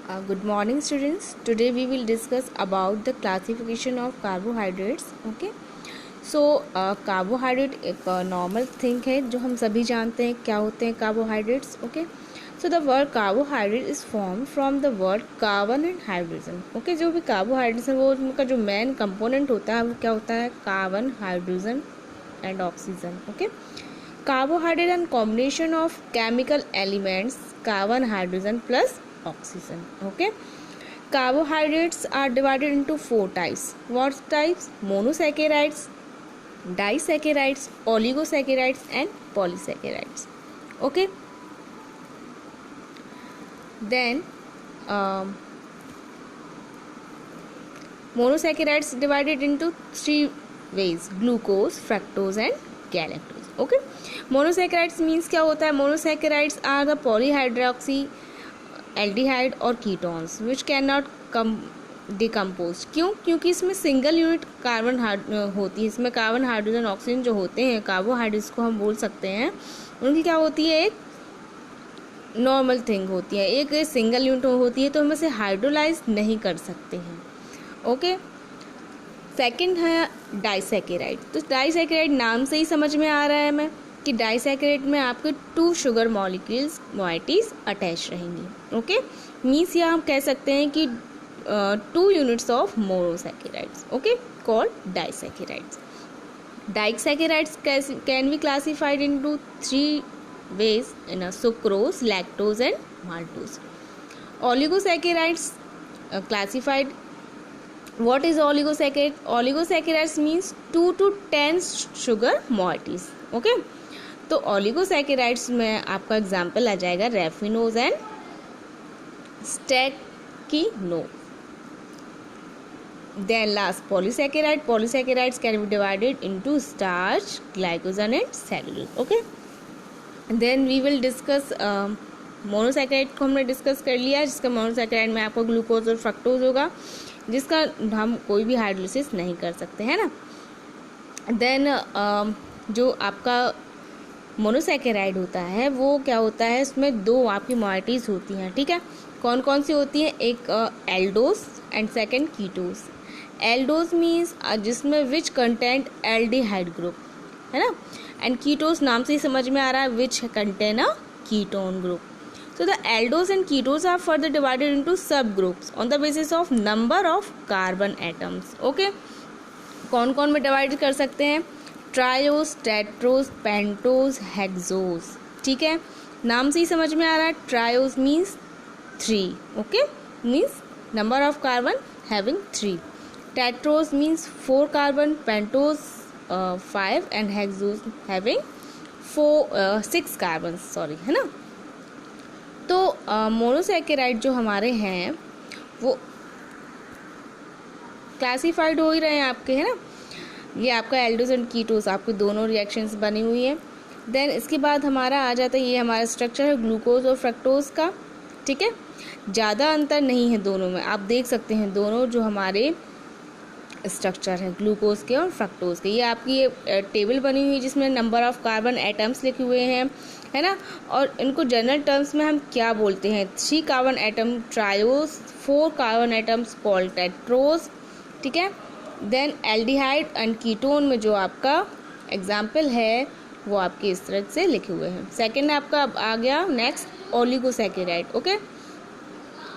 Good morning students. Today we will discuss about the classification of carbohydrates. Okay. So carbohydrate एक normal thing है जो हम सभी जानते हैं क्या होते हैं carbohydrates. Okay. So the word carbohydrate is formed from the word carbon and hydrogen. Okay. जो भी carbohydrates है वो उनका जो main component होता है वो क्या होता है carbon, hydrogen and oxygen. Okay. Carbohydrate and combination of chemical elements carbon, hydrogen plus oxygen. Okay. Carbohydrates are divided into four types. What types? Monosaccharides, disaccharides, oligosaccharides and polysaccharides. Okay. Then monosaccharides divided into three ways: glucose, fructose and galactose. Okay. Monosaccharides means क्या होता है? Monosaccharides are the polyhydroxy aldehyde और ketones which can not decompose. क्यों? क्योंकि इसमें single unit carbon होती है. इसमें कार्बन, हाइड्रोजन, ऑक्सीजन जो होते हैं कार्बोहाइड्रेट्स को हम बोल सकते हैं, उनकी क्या होती है? एक नॉर्मल थिंग होती है, एक सिंगल यूनिट होती है, तो हम इसे हाइड्रोलाइज नहीं कर सकते हैं. ओके. सेकंड है डाइसैकेराइड. तो डाइसैकेराइड नाम से ही समझ में आ रहा है हमें कि डाइसैकेराइड में आपके 2 शुगर मॉलिक्यूल्स मोइटीज अटैच रहेंगी. ओके. मीन्स या हम कह सकते हैं कि 2 units of monosaccharides. Okay. Called disaccharides. Disaccharides can be classified into 3 ways in a sucrose, lactose and maltose. Oligosaccharides classified. What is oligosaccharide? Oligosaccharides means 2 to 10 sugar moieties. Okay. तो oligosaccharides में आपका example आ जाएगा raffinose and stachyose. Then last polysaccharides. Polysaccharides can be divided into starch, glycogen and cellulose. Okay. Then we will discuss monosaccharide को हमने discuss कर लिया, जिसका मोनोसैकेराइड में आपको ग्लूकोज और फ्रक्टोज होगा, जिसका हम कोई भी हाइड्रोलिसिस नहीं कर सकते है ना. देन जो आपका मोनोसैकेराइड होता है वो क्या होता है, उसमें 2 आपकी मोइटीज होती हैं. ठीक है. कौन कौन सी होती हैं? एक Eldhose and second ketose. Eldhose means जिसमें विच कंटेंट एल्डिहाइड ग्रुप है ना, एंड कीटोस नाम से ही समझ में आ रहा है which contain a ketone group. So the aldose and ketones are further divided into subgroups on the basis of number of carbon atoms. Okay. कौन कौन में डिवाइड कर सकते हैं? Triose, Tedros, pentose, hexose. ठीक है. नाम से ही समझ में आ रहा है. Triose means 3. Okay. Means number of carbon having 3. Tedros means 4 carbon, pentose 5 and hexose having 6 carbon. Sorry है ना. तो मोनोसैकेराइड जो हमारे हैं वो क्लासिफाइड हो ही रहे हैं आपके, है ना. ये आपका एल्डोस एंड कीटोस आपके दोनों रिएक्शंस बनी हुई हैं. देन इसके बाद हमारा आ जाता है, ये हमारा स्ट्रक्चर है ग्लूकोज और फ्रक्टोज का. ठीक है. ज़्यादा अंतर नहीं है दोनों में, आप देख सकते हैं दोनों जो हमारे स्ट्रक्चर है ग्लूकोज के और फ्रक्टोज के. ये आपकी ये टेबल बनी हुई है जिसमें नंबर ऑफ कार्बन एटम्स लिखे हुए हैं, है ना. और इनको जनरल टर्म्स में हम क्या बोलते हैं? 3 carbon atom triose, 4 carbon atoms called Tedros. ठीक है. देन एल्डिहाइड एंड कीटोन में जो आपका एग्जाम्पल है वो आपके इस तरह से लिखे हुए हैं. सेकेंड आपका आ गया नेक्स्ट ओलिगोसैकेराइड. ओके.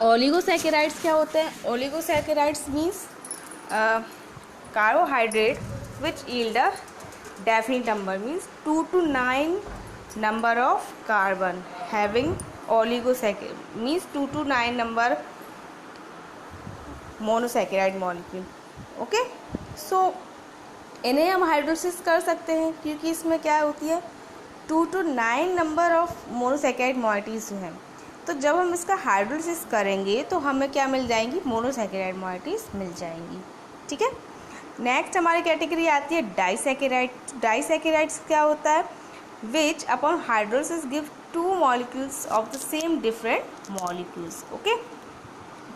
ओलिगोसैकेराइड्स क्या होते हैं? Oligosaccharides means carbohydrate which yield a definite number, means 2 to 9 number of carbon having oligosaccharide, means 2 to 9 number monosaccharide molecule. Okay. सो इन्हें हम हाइड्रोलिसिस कर सकते हैं क्योंकि इसमें क्या होती है 2 to 9 नंबर ऑफ मोनोसैकेराइड मोइटीज जो हैं. तो जब हम इसका हाइड्रोलिसिस करेंगे तो हमें क्या मिल जाएंगी? मोनोसैकेराइड मोइटीज मिल जाएंगी. ठीक है. नेक्स्ट हमारी कैटेगरी आती है डाइसैकेराइड. डाइसैकेराइड्स क्या होता है? Which upon hydrolysis give 2 molecules of the same different molecules. Okay.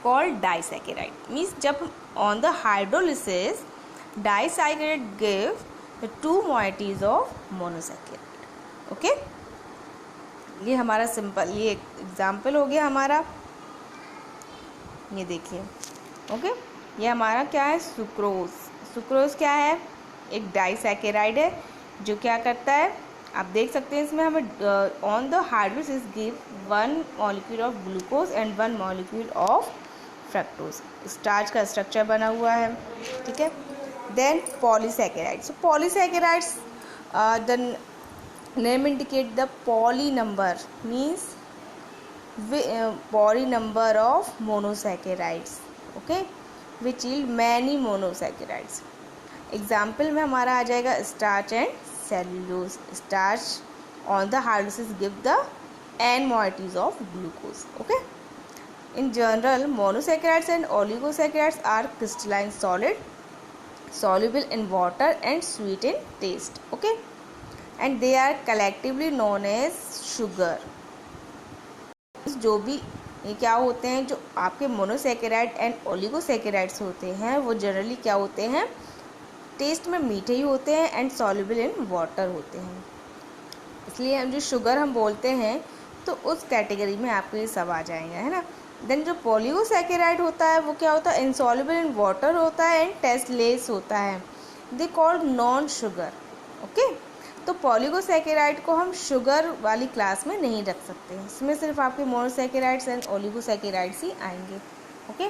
Called disaccharide. Means जब on the hydrolysis disaccharide give the 2 moieties of monosaccharide. Okay. ये हमारा सिंपल ये एग्जाम्पल हो गया हमारा. ये देखिए, ओके। ये हमारा क्या है, सुक्रोज। सुक्रोज क्या है, एक डाइसैकेराइड है जो क्या करता है, आप देख सकते हैं इसमें हमें on the hydrolysis is give 1 molecule of glucose and 1 molecule of fructose. Starch का स्ट्रक्चर बना हुआ है, ठीक है। Then polysaccharides. So polysaccharides the name indicate the poly number, means poly number of monosaccharides, okay, which yield many monosaccharides. Example में हमारा आ जाएगा starch and cellulose. Starch on the hydrolysis give the n moieties of glucose, okay. In general, monosaccharides and oligosaccharides are crystalline solid, soluble in water and sweet in taste, okay, and they are collectively known as sugar. जो भी ये क्या होते हैं, जो आपके monosaccharide and oligosaccharides होते हैं वो जनरली क्या होते हैं, टेस्ट में मीठे ही होते हैं एंड सॉल्युबल इन वाटर होते हैं। इसलिए हम जो शुगर हम बोलते हैं तो उस कैटेगरी में आपको ये सब आ जाएंगे, है ना। देन जो पॉलीगोसैकेराइड होता है वो क्या होता है, इनसॉल्युबल इन वाटर होता है एंड टेस्टलेस होता है, they called non sugar, okay. तो पॉलीगोसैकेराइड को हम शुगर वाली क्लास में नहीं रख सकते, इसमें सिर्फ आपके मोनोसैकेराइड्स एंड ओलिगोसैकेराइड्स ही आएंगे, okay.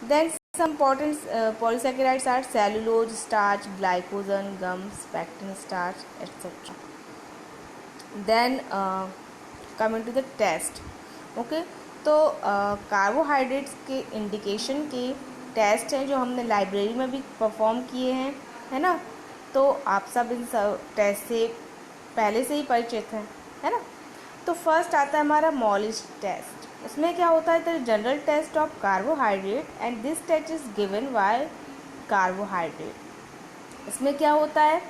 Then some important polysaccharides are cellulose, starch, glycogen, gums, pectin starch etcetera. Then coming to the test, okay. तो कार्बोहाइड्रेट्स के इंडिकेशन के टेस्ट हैं जो हमने लाइब्रेरी में भी परफॉर्म किए हैं, है ना। तो आप सब इन सब टेस्ट से पहले से ही परिचित हैं, है ना। तो फर्स्ट आता है हमारा मॉलिश टेस्ट। इसमें क्या होता है, the general test of carbohydrate and this test is given by carbohydrate. इसमें क्या होता है,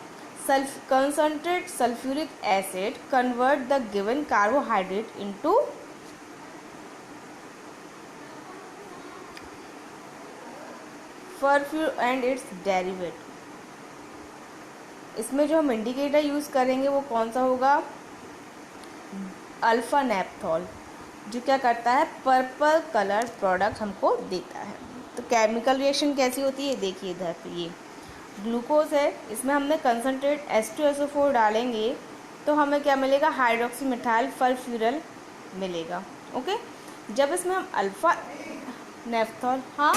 concentrate sulfuric acid convert the given carbohydrate into phosphate and it's derivative. इसमें जो हम इंडिकेटर यूज़ करेंगे वो कौन सा होगा, अल्फा नेप्थॉल, जो क्या करता है, पर्पल कलर प्रोडक्ट हमको देता है। तो केमिकल रिएक्शन कैसी होती है, देखिए इधर पे ये ग्लूकोज है, इसमें हमने कंसनट्रेट H2SO4 डालेंगे तो हमें क्या मिलेगा, हाइड्रोक्सी मिथाइल फॉस्फेट मिलेगा, ओके। जब इसमें हम अल्फा नेफ्थॉल, हाँ